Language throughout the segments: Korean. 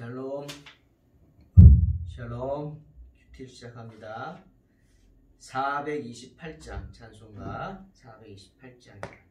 샬롬, 샬롬. 큐티 시작합니다. 428장 찬송가 428장입니다.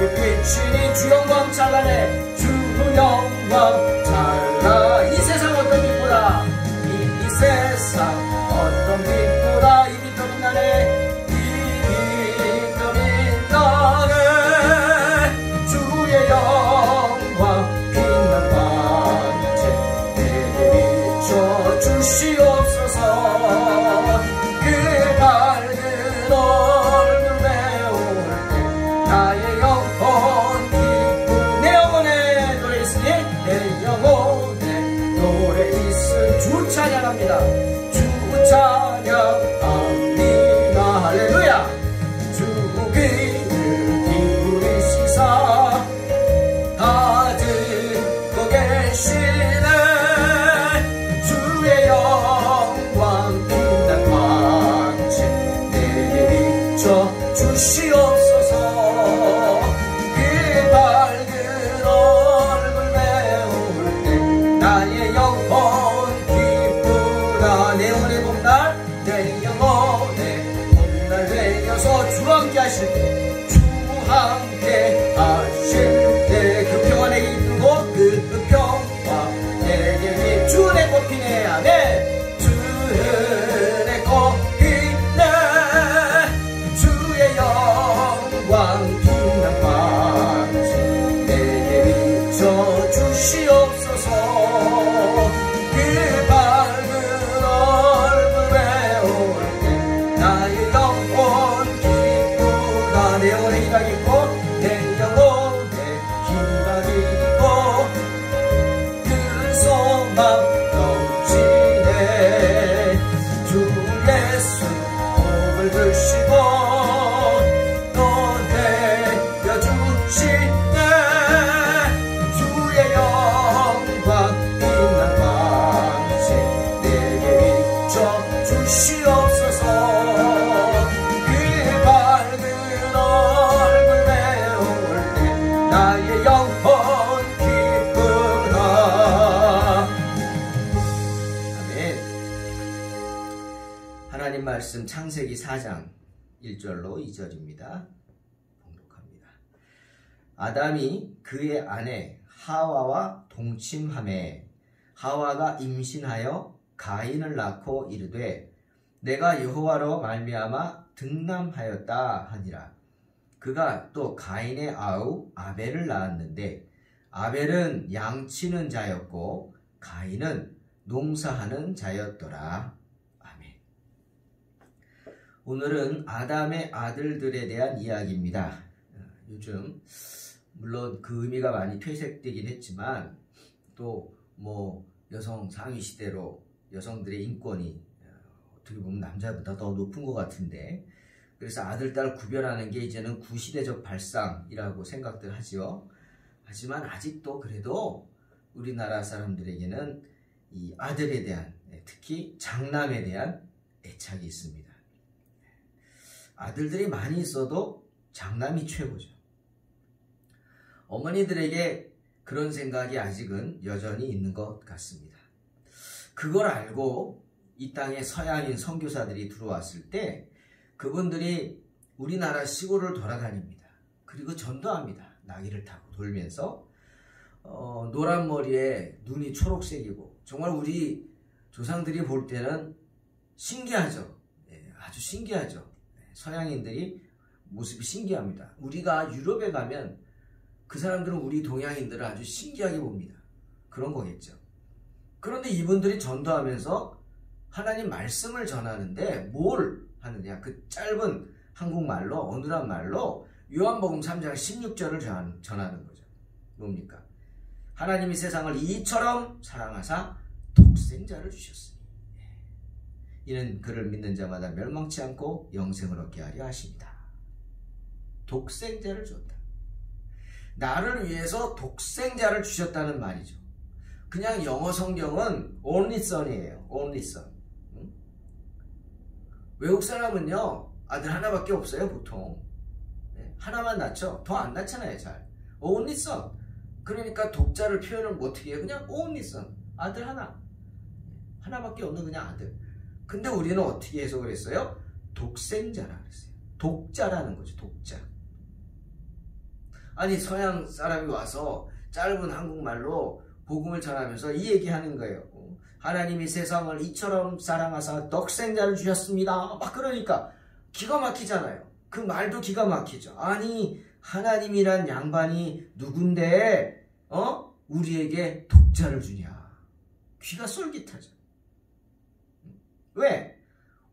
빛이니 주 영광 찬란해. 주 영광 찬라. 이 세상 어떤 빛보다 이 세상 어떤 빛보다 이 빛도 빛나네. 이 빛도 빛나네. 주의 영광 빛난 광채 내게 비춰 주시옵소서. 그 밝은 얼굴 배울 때 나의 영혼 기쁨. 내 영혼에 노래 있으니 내 영혼에 노래 있으니 주 찬양합니다. 주 찬양합니다. 할렐루야. 주 귀를 기울이시사 다 듣고 계시네. 주의 영광 빛난 광채 내게 비춰 주시옵소서. 그 밝은 얼굴 배울 때 나의 영혼 기쁘다. 내 영혼의 봄날 내 영혼의 봄날 되어서 주와 함께 하실 때 주와 함께 하실 때 그 평화 내게 이끌고 그 평화 내게 주 내 꽃피네. 아멘. 주 내 꽃피네. 주의 영광 빛난 광채 내게 비춰 주시옵소서. 그 밝은 얼굴 배울 때 나의 영혼 기쁘다. 내 영혼에 희망이 있고 내 영혼에 희망이 있고 그 소망 넘치네. 주 예수 복을 드시고 또 내려주시네. 주의 영광 빛난 광채 내게 비춰 주시옵소서. 그 밝은 얼굴 배울 때 나의 영혼 말씀 창세기 4장 1절로 2절입니다. 봉독합니다. 아담이 그의 아내 하와와 동침하매 하와가 임신하여 가인을 낳고 이르되 내가 여호와로 말미암아 등남하였다 하니라. 그가 또 가인의 아우 아벨을 낳았는데 아벨은 양치는 자였고 가인은 농사하는 자였더라. 아멘. 오늘은 아담의 아들들에 대한 이야기입니다. 요즘 물론 그 의미가 많이 퇴색되긴 했지만 또 뭐 여성 상위 시대로 여성들의 인권이 어떻게 보면 남자보다 더 높은 것 같은데, 그래서 아들, 딸 구별하는 게 이제는 구시대적 발상이라고 생각들 하지요. 하지만 아직도 그래도 우리나라 사람들에게는 이 아들에 대한, 특히 장남에 대한 애착이 있습니다. 아들들이 많이 있어도 장남이 최고죠. 어머니들에게 그런 생각이 아직은 여전히 있는 것 같습니다. 그걸 알고 이 땅에 서양인 선교사들이 들어왔을 때 그분들이 우리나라 시골을 돌아다닙니다. 그리고 전도합니다. 나귀를 타고 돌면서 노란 머리에 눈이 초록색이고 정말 우리 조상들이 볼 때는 신기하죠. 아주 신기하죠. 서양인들이 모습이 신기합니다. 우리가 유럽에 가면 그 사람들은 우리 동양인들을 아주 신기하게 봅니다. 그런 거겠죠. 그런데 이분들이 전도하면서 하나님 말씀을 전하는데 뭘 하느냐? 그 짧은 한국말로, 어눌한 말로 요한복음 3장 16절을 전하는 거죠. 뭡니까? 하나님이 세상을 이처럼 사랑하사 독생자를 주셨으니 이는 그를 믿는 자마다 멸망치 않고 영생을 얻게 하려 하십니다. 독생자를 줬다. 나를 위해서 독생자를 주셨다는 말이죠. 그냥 영어 성경은 only son이에요. only son. 외국 사람은요, 아들 하나밖에 없어요, 보통. 하나만 낳죠. 더 안 낳잖아요, 잘. only son. 그러니까 독자를 표현을 어떻게 해요? 그냥 only son. 아들 하나. 하나밖에 없는 그냥 아들. 근데 우리는 어떻게 해석을 했어요? 독생자라 그랬어요. 독자라는 거죠, 독자. 아니, 서양 사람이 와서 짧은 한국말로 복음을 전하면서 이 얘기하는 거예요. 하나님이 세상을 이처럼 사랑하사 독생자를 주셨습니다. 막 그러니까 기가 막히잖아요. 그 말도 기가 막히죠. 아니, 하나님이란 양반이 누군데 우리에게 독자를 주냐. 귀가 쏠깃하죠. 왜?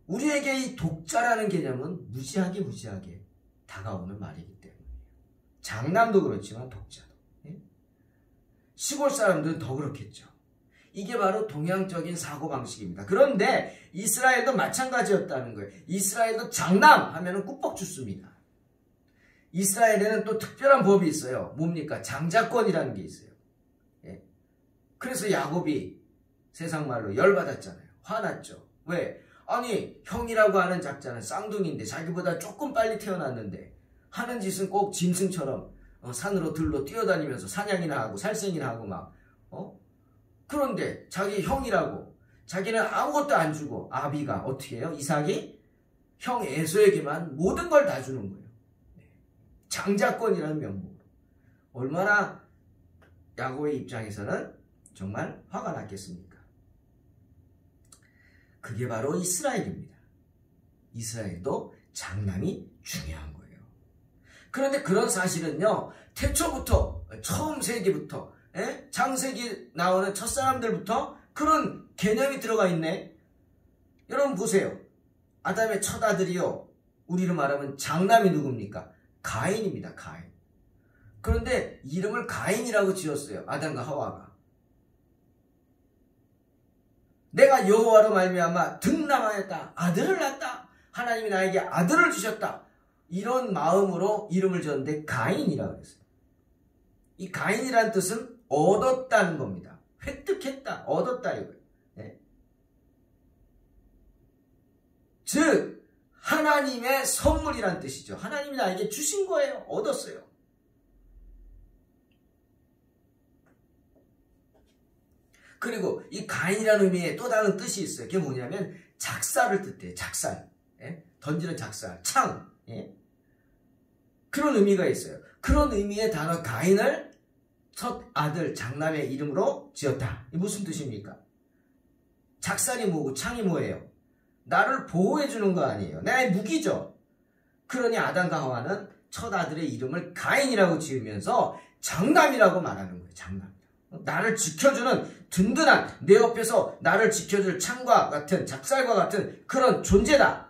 우리에게 이 독자라는 개념은 무지하게 다가오는 말이기 때문에. 장남도 그렇지만 독자도. 시골 사람들은 더 그렇겠죠. 이게 바로 동양적인 사고방식입니다. 그런데 이스라엘도 마찬가지였다는 거예요. 이스라엘도 장남 하면은 꿀뻑 죽습니다. 이스라엘에는 또 특별한 법이 있어요. 뭡니까? 장자권이라는 게 있어요. 그래서 야곱이 세상 말로 열받았잖아요. 화났죠. 왜? 아니, 형이라고 하는 작자는 쌍둥이인데 자기보다 조금 빨리 태어났는데 하는 짓은 꼭 짐승처럼 산으로 들로 뛰어다니면서 사냥이나 하고 살생이나 하고 막 그런데 자기 형이라고 자기는 아무것도 안 주고 아비가 어떻게 해요? 이삭이 형 에서에게만 모든 걸 다 주는 거예요. 장자권이라는 명목으로. 얼마나 야곱의 입장에서는 정말 화가 났겠습니까? 그게 바로 이스라엘입니다. 이스라엘도 장남이 중요한 거예요. 그런데 그런 사실은요, 태초부터, 처음 세기부터, 창세기 나오는 첫사람들부터 그런 개념이 들어가 있네. 여러분 보세요. 아담의 첫 아들이요, 우리로 말하면 장남이 누굽니까? 가인입니다. 가인. 그런데 이름을 가인이라고 지었어요. 아담과 하와가. 내가 여호와로 말미암아 등남하였다. 아들을 낳았다. 하나님이 나에게 아들을 주셨다. 이런 마음으로 이름을 지었는데 가인이라고 했어요. 이 가인이라는 뜻은 얻었다는 겁니다. 획득했다. 얻었다 이거예요. 즉 하나님의 선물이란 뜻이죠. 하나님이 나에게 주신 거예요. 얻었어요. 그리고 이 가인이라는 의미에 또 다른 뜻이 있어요. 그게 뭐냐면 작살을 뜻해요. 작살. 던지는 작살, 창. 예? 그런 의미가 있어요. 그런 의미의 단어 가인을 첫 아들 장남의 이름으로 지었다. 이게 무슨 뜻입니까? 작살이 뭐고 창이 뭐예요? 나를 보호해 주는 거 아니에요. 나의 무기죠. 그러니 아담과 하와는 첫 아들의 이름을 가인이라고 지으면서 장남이라고 말하는 거예요. 장남. 나를 지켜주는 든든한, 내 옆에서 나를 지켜줄 창과 같은, 작살과 같은 그런 존재다.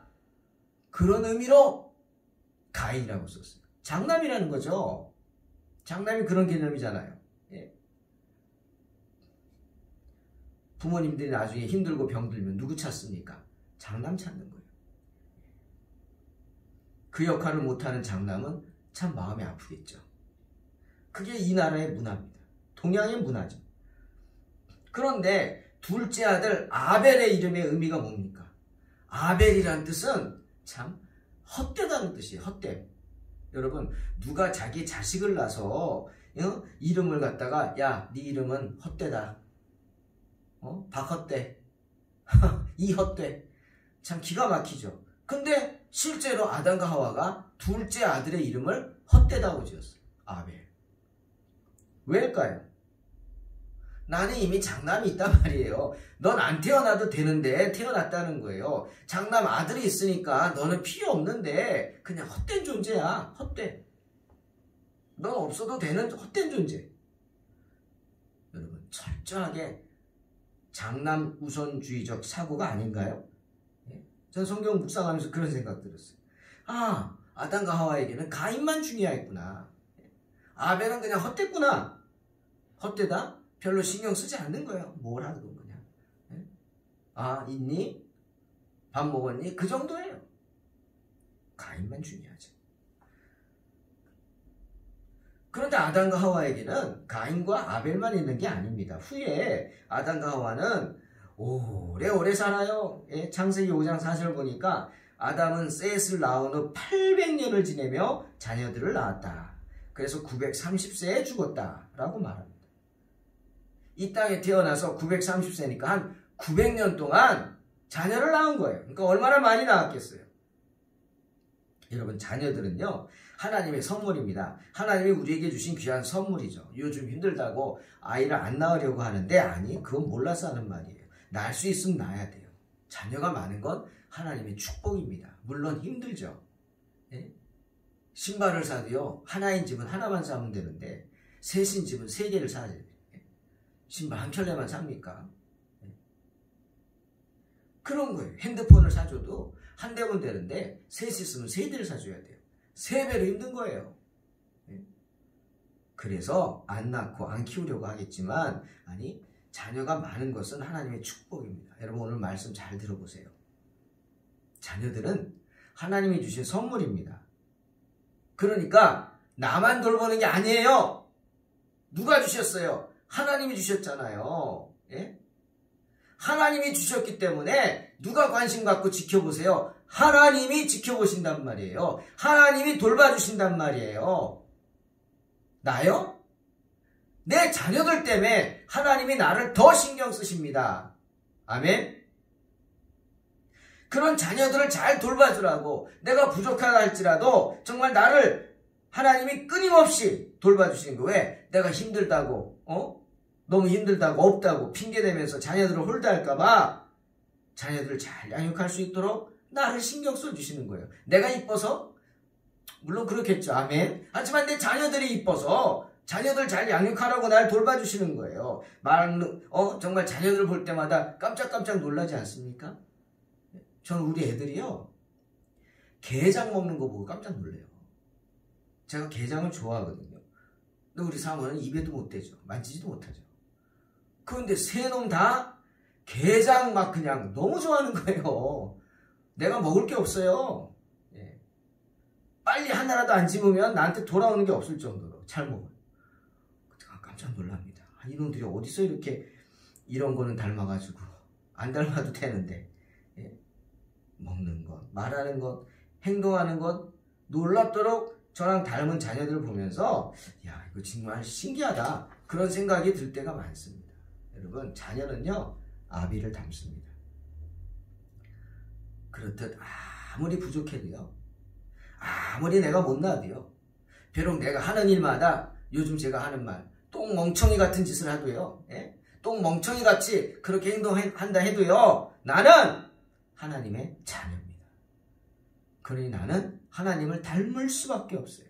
그런 의미로 가인이라고 썼어요. 장남이라는 거죠. 장남이 그런 개념이잖아요. 예. 부모님들이 나중에 힘들고 병들면 누구 찾습니까? 장남 찾는 거예요. 그 역할을 못하는 장남은 참 마음이 아프겠죠. 그게 이 나라의 문화입니다. 동양의 문화죠. 그런데 둘째 아들 아벨의 이름의 의미가 뭡니까? 아벨이라는 뜻은 참 헛되다는 뜻이에요. 헛됨. 여러분, 누가 자기 자식을 낳아서 이름을 갖다가 야, 네 이름은 헛되다. 박헛되. 이헛되. 참 기가 막히죠. 근데 실제로 아담과 하와가 둘째 아들의 이름을 헛되다고 지었어요. 아벨. 왜일까요? 나는 이미 장남이 있단 말이에요. 넌 안 태어나도 되는데 태어났다는 거예요. 장남 아들이 있으니까 너는 필요 없는데 그냥 헛된 존재야. 헛된. 넌 없어도 되는 헛된 존재. 여러분, 철저하게 장남 우선주의적 사고가 아닌가요? 전 성경 묵상하면서 그런 생각 들었어요. 아, 아담과 하와에게는 가인만 중요했구나. 아벨은 그냥 헛됐구나. 헛되다? 별로 신경 쓰지 않는 거예요. 뭘 하든 그냥. 아, 있니? 밥 먹었니? 그 정도예요. 가인만 중요하죠. 그런데 아담과 하와에게는 가인과 아벨만 있는 게 아닙니다. 후에 아담과 하와는 오래오래 살아요. 예, 창세기 5장 4절 보니까 아담은 셋을 낳은 후 800년을 지내며 자녀들을 낳았다. 그래서 930세에 죽었다라고 말합니다. 이 땅에 태어나서 930세니까 한 900년 동안 자녀를 낳은 거예요. 그러니까 얼마나 많이 낳았겠어요. 여러분, 자녀들은요, 하나님의 선물입니다. 하나님이 우리에게 주신 귀한 선물이죠. 요즘 힘들다고 아이를 안 낳으려고 하는데 아니, 그건 몰라서 하는 말이에요. 낳을 수 있으면 낳아야 돼요. 자녀가 많은 건 하나님의 축복입니다. 물론 힘들죠. 예? 신발을 사도요, 하나인 집은 하나만 사면 되는데 셋인 집은 세 개를 사야 돼요. 신발 한 켤레만 삽니까? 예? 그런 거예요. 핸드폰을 사줘도 한 대면 되는데 셋이 있으면 세 대를 사줘야 돼요. 세 배로 힘든 거예요. 예? 그래서 안 낳고 안 키우려고 하겠지만 아니, 자녀가 많은 것은 하나님의 축복입니다. 여러분, 오늘 말씀 잘 들어보세요. 자녀들은 하나님이 주신 선물입니다. 그러니까 나만 돌보는 게 아니에요. 누가 주셨어요? 하나님이 주셨잖아요. 예? 하나님이 주셨기 때문에 누가 관심 갖고 지켜보세요? 하나님이 지켜보신단 말이에요. 하나님이 돌봐주신단 말이에요. 나요? 내 자녀들 때문에 하나님이 나를 더 신경 쓰십니다. 아멘? 그런 자녀들을 잘 돌봐주라고, 내가 부족하다 할지라도 정말 나를 하나님이 끊임없이 돌봐주시는 거. 왜? 내가 힘들다고, 너무 힘들다고, 없다고 핑계대면서 자녀들을 홀대할까봐 자녀들을 잘 양육할 수 있도록 나를 신경 써주시는 거예요. 내가 이뻐서? 물론 그렇겠죠. 아멘. 하지만 내 자녀들이 이뻐서 자녀들 잘 양육하라고 날 돌봐주시는 거예요. 정말 자녀들 볼 때마다 깜짝깜짝 놀라지 않습니까? 전 우리 애들이요, 게장 먹는 거 보고 깜짝 놀래요. 제가 게장을 좋아하거든요. 근데 우리 사모는 입에도 못 대죠. 만지지도 못하죠. 그런데 세 놈 다 게장 막 그냥 너무 좋아하는 거예요. 내가 먹을 게 없어요. 예. 빨리 하나라도 안 집으면 나한테 돌아오는 게 없을 정도로 잘 먹어요. 깜짝 놀랍니다. 이놈들이 어디서 이렇게 이런 거는 닮아가지고, 안 닮아도 되는데, 예. 먹는 것, 말하는 것, 행동하는 것, 놀랍도록 저랑 닮은 자녀들을 보면서 야, 이거 정말 신기하다, 그런 생각이 들 때가 많습니다. 여러분, 자녀는요, 아비를 닮습니다. 그렇듯 아무리 부족해도요, 아무리 내가 못나도요, 비록 내가 하는 일마다 요즘 제가 하는 말, 똥멍청이 같은 짓을 하도요, 똥멍청이 같이 그렇게 행동한다 해도요, 나는 하나님의 자녀입니다. 그러니 나는 하나님을 닮을 수밖에 없어요.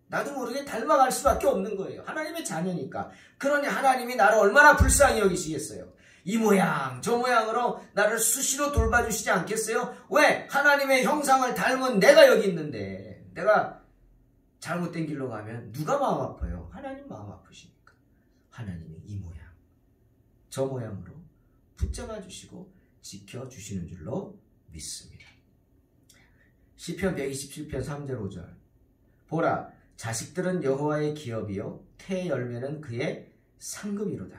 나도 모르게 닮아갈 수밖에 없는 거예요. 하나님의 자녀니까. 그러니 하나님이 나를 얼마나 불쌍히 여기시겠어요. 이 모양 저 모양으로 나를 수시로 돌봐주시지 않겠어요? 왜? 하나님의 형상을 닮은 내가 여기 있는데, 내가 잘못된 길로 가면 누가 마음 아파요? 하나님 마음 아프시니까. 하나님이 이 모양 저 모양으로 붙잡아 주시고 지켜주시는 줄로 믿습니다. 시편 127편 3절 5절. 보라, 자식들은 여호와의 기업이요 태의 열매는 그의 상급이로다.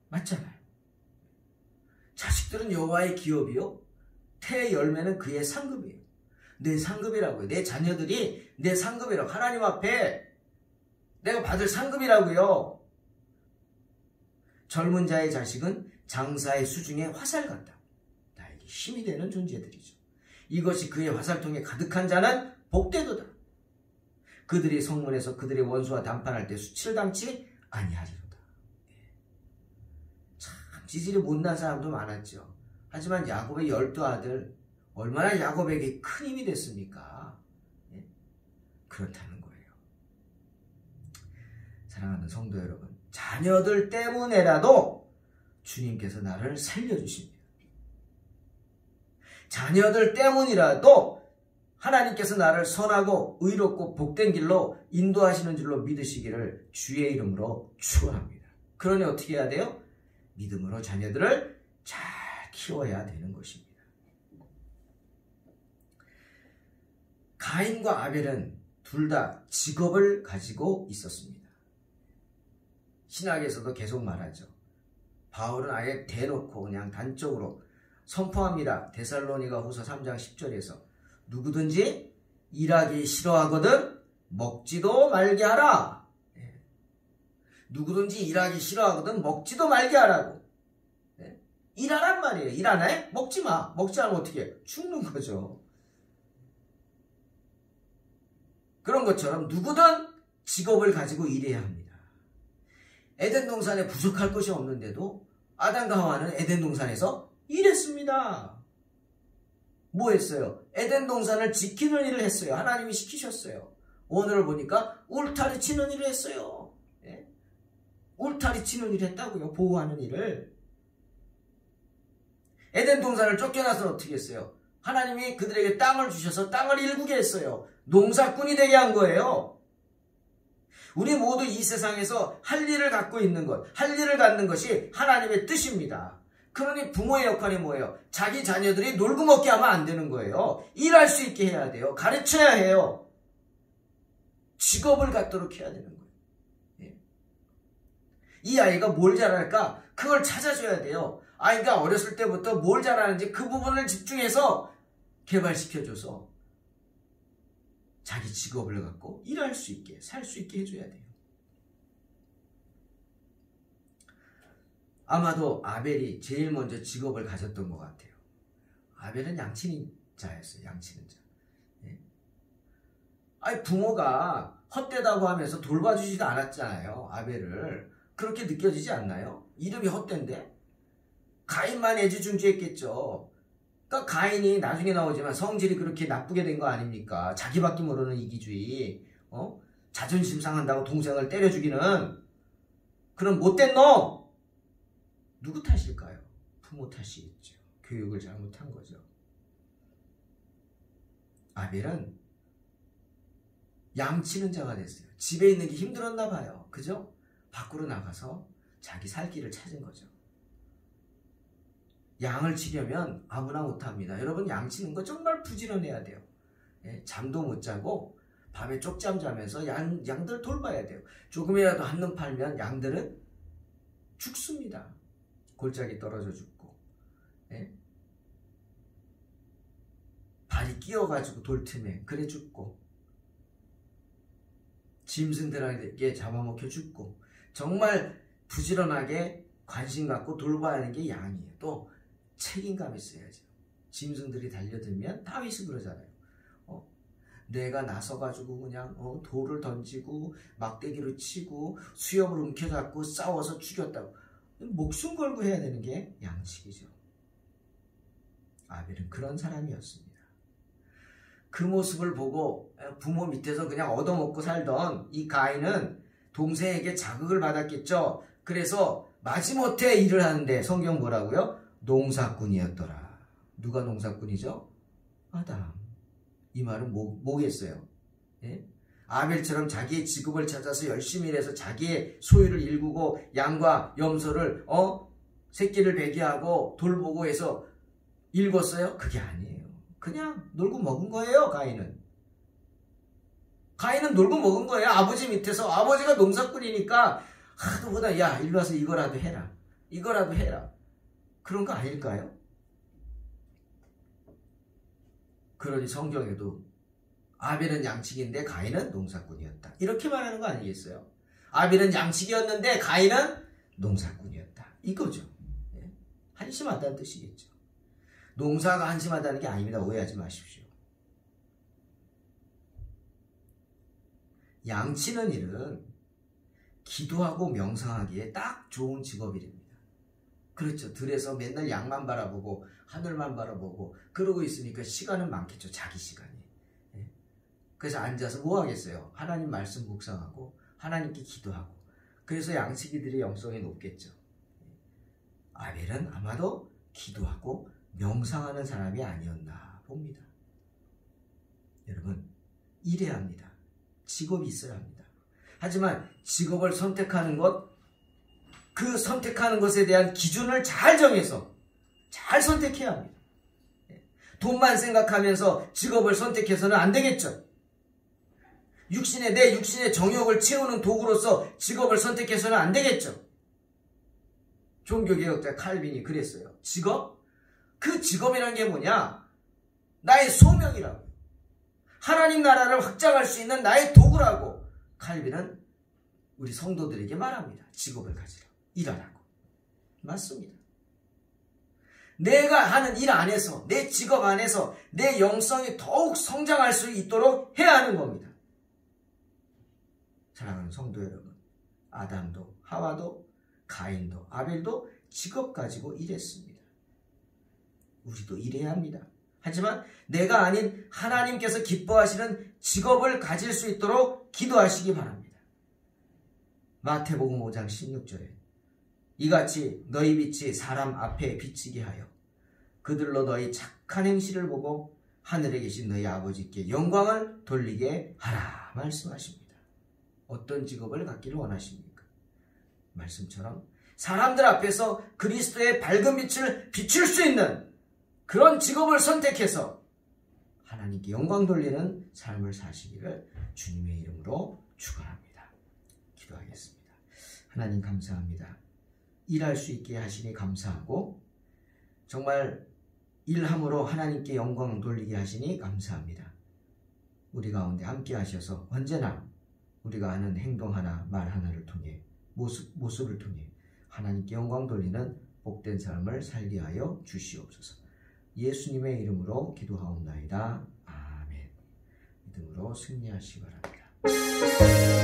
맞잖아요. 자식들은 여호와의 기업이요 태의 열매는 그의 상급이에요. 내 상급이라고요. 내 자녀들이 내 상급이라고. 하나님 앞에 내가 받을 상급이라고요. 젊은 자의 자식은 장사의 수중에 화살 같다. 나에게 힘이 되는 존재들이죠. 이것이 그의 화살통에 가득한 자는 복되도다. 그들이 성문에서 그들의 원수와 담판할 때 수치를 당치 아니하리로다. 참 지질이 못난 사람도 많았죠. 하지만 야곱의 12아들 얼마나 야곱에게 큰 힘이 됐습니까? 그렇다는 거예요. 사랑하는 성도 여러분, 자녀들 때문에라도 주님께서 나를 살려주십니다. 자녀들 때문이라도 하나님께서 나를 선하고 의롭고 복된 길로 인도하시는 줄로 믿으시기를 주의 이름으로 축원합니다. 그러니 어떻게 해야 돼요? 믿음으로 자녀들을 잘 키워야 되는 것입니다. 가인과 아벨은 둘 다 직업을 가지고 있었습니다. 신학에서도 계속 말하죠. 바울은 아예 대놓고 그냥 단적으로 선포합니다. 데살로니가 후서 3장 10절에서 누구든지 일하기 싫어하거든 먹지도 말게 하라. 누구든지 일하기 싫어하거든 먹지도 말게 하라고. 일하란 말이에요. 일 안 해? 먹지 마. 먹지 않으면 어떻게 해? 죽는 거죠. 그런 것처럼 누구든 직업을 가지고 일해야 합니다. 에덴 동산에 부족할 것이 없는데도 아담과 하와는 에덴 동산에서 일했습니다. 뭐 했어요? 에덴 동산을 지키는 일을 했어요. 하나님이 시키셨어요. 오늘을 보니까 울타리 치는 일을 했어요. 울타리 치는 일을 했다고요. 보호하는 일을. 에덴 동산을 쫓겨나서 어떻게 했어요? 하나님이 그들에게 땅을 주셔서 땅을 일구게 했어요. 농사꾼이 되게 한 거예요. 우리 모두 이 세상에서 할 일을 갖고 있는 것, 할 일을 갖는 것이 하나님의 뜻입니다. 그러니 부모의 역할이 뭐예요? 자기 자녀들이 놀고 먹게 하면 안 되는 거예요. 일할 수 있게 해야 돼요. 가르쳐야 해요. 직업을 갖도록 해야 되는 거예요. 이 아이가 뭘 잘할까? 그걸 찾아줘야 돼요. 아이가 어렸을 때부터 뭘 잘하는지 그 부분을 집중해서 개발시켜줘서 자기 직업을 갖고 일할 수 있게, 살 수 있게 해줘야 돼요. 아마도 아벨이 제일 먼저 직업을 가졌던 것 같아요. 아벨은 양치는 자였어요. 양치는 자. 아니 부모가 헛되다고 하면서 돌봐주지도 않았잖아요. 아벨을. 그렇게 느껴지지 않나요? 이름이 헛된데? 가인만 애지중지했겠죠. 그러니까 가인이 나중에 나오지만 성질이 그렇게 나쁘게 된 거 아닙니까? 자기밖에 모르는 이기주의, 자존심 상한다고 동생을 때려 죽이는 그런 못된 놈! 누구 탓일까요? 부모 탓이겠죠. 교육을 잘못한 거죠. 아벨은 양치는 자가 됐어요. 집에 있는 게 힘들었나 봐요. 그죠? 밖으로 나가서 자기 살 길을 찾은 거죠. 양을 치려면 아무나 못합니다. 여러분 양치는 거 정말 부지런해야 돼요. 잠도 못 자고 밤에 쪽잠 자면서 양들 돌봐야 돼요. 조금이라도 한눈 팔면 양들은 죽습니다. 골짜기 떨어져 죽고 발이 끼어가지고 돌 틈에 그래 죽고 짐승들에게 잡아먹혀 죽고 정말 부지런하게 관심 갖고 돌봐야 하는 게 양이에요. 또 책임감이 있어야죠. 짐승들이 달려들면 다윗이 그러잖아요. 내가 나서가지고 그냥 돌을 던지고 막대기로 치고 수염을 움켜잡고 싸워서 죽였다고. 목숨 걸고 해야 되는 게 양측이죠. 아벨은 그런 사람이었습니다. 그 모습을 보고 부모 밑에서 그냥 얻어먹고 살던 이 가인은 동생에게 자극을 받았겠죠. 그래서 마지못해 일을 하는데 성경 뭐라고요? 농사꾼이었더라. 누가 농사꾼이죠? 아담. 이 말은 뭐겠어요? 예? 아벨처럼 자기의 직업을 찾아서 열심히 일해서 자기의 소유를 일구고 양과 염소를 새끼를 배기하고 돌보고 해서 일궜어요? 그게 아니에요. 그냥 놀고 먹은 거예요. 가인은 놀고 먹은 거예요. 아버지 밑에서. 아버지가 농사꾼이니까 하도 보다 야 일로 와서 이거라도 해라. 이거라도 해라. 그런 거 아닐까요? 그러니 성경에도 아벨은 양치기인데 가인은 농사꾼이었다. 이렇게 말하는 거 아니겠어요? 아벨은 양치기였는데 가인은 농사꾼이었다. 이거죠. 한심하다는 뜻이겠죠. 농사가 한심하다는 게 아닙니다. 오해하지 마십시오. 양치는 일은 기도하고 명상하기에 딱 좋은 직업이랍니다. 그렇죠. 들에서 맨날 양만 바라보고 하늘만 바라보고 그러고 있으니까 시간은 많겠죠. 자기 시간이. 그래서 앉아서 뭐 하겠어요? 하나님 말씀 묵상하고 하나님께 기도하고. 그래서 양치기들의 영성이 높겠죠. 아벨은 아마도 기도하고 명상하는 사람이 아니었나 봅니다. 여러분, 일해야 합니다. 직업이 있어야 합니다. 하지만 직업을 선택하는 것, 그 선택하는 것에 대한 기준을 잘 정해서 잘 선택해야 합니다. 돈만 생각하면서 직업을 선택해서는 안 되겠죠. 내 육신의 정욕을 채우는 도구로서 직업을 선택해서는 안 되겠죠. 종교개혁자 칼빈이 그랬어요. 직업? 그 직업이란 게 뭐냐? 나의 소명이라고. 하나님 나라를 확장할 수 있는 나의 도구라고 칼빈은 우리 성도들에게 말합니다. 직업을 가지라. 일하라고. 맞습니다. 내가 하는 일 안에서, 내 직업 안에서 내 영성이 더욱 성장할 수 있도록 해야 하는 겁니다. 사랑하는 성도 여러분, 아담도 하와도 가인도 아벨도 직업 가지고 일했습니다. 우리도 일해야 합니다. 하지만 내가 아닌 하나님께서 기뻐하시는 직업을 가질 수 있도록 기도하시기 바랍니다. 마태복음 5장 16절에 이같이 너희 빛이 사람 앞에 비치게 하여 그들로 너희 착한 행실을 보고 하늘에 계신 너희 아버지께 영광을 돌리게 하라 말씀하십니다. 어떤 직업을 갖기를 원하십니까? 말씀처럼 사람들 앞에서 그리스도의 밝은 빛을 비출 수 있는 그런 직업을 선택해서 하나님께 영광 돌리는 삶을 사시기를 주님의 이름으로 축원합니다. 기도하겠습니다. 하나님 감사합니다. 일할 수 있게 하시니 감사하고 정말 일함으로 하나님께 영광 돌리게 하시니 감사합니다. 우리 가운데 함께 하셔서 언제나 우리가 하는 행동 하나, 말 하나를 통해 모습을 통해 하나님께 영광 돌리는 복된 삶을 살게 하여 주시옵소서. 예수님의 이름으로 기도하옵나이다. 아멘. 믿음으로 승리하시기 바랍니다.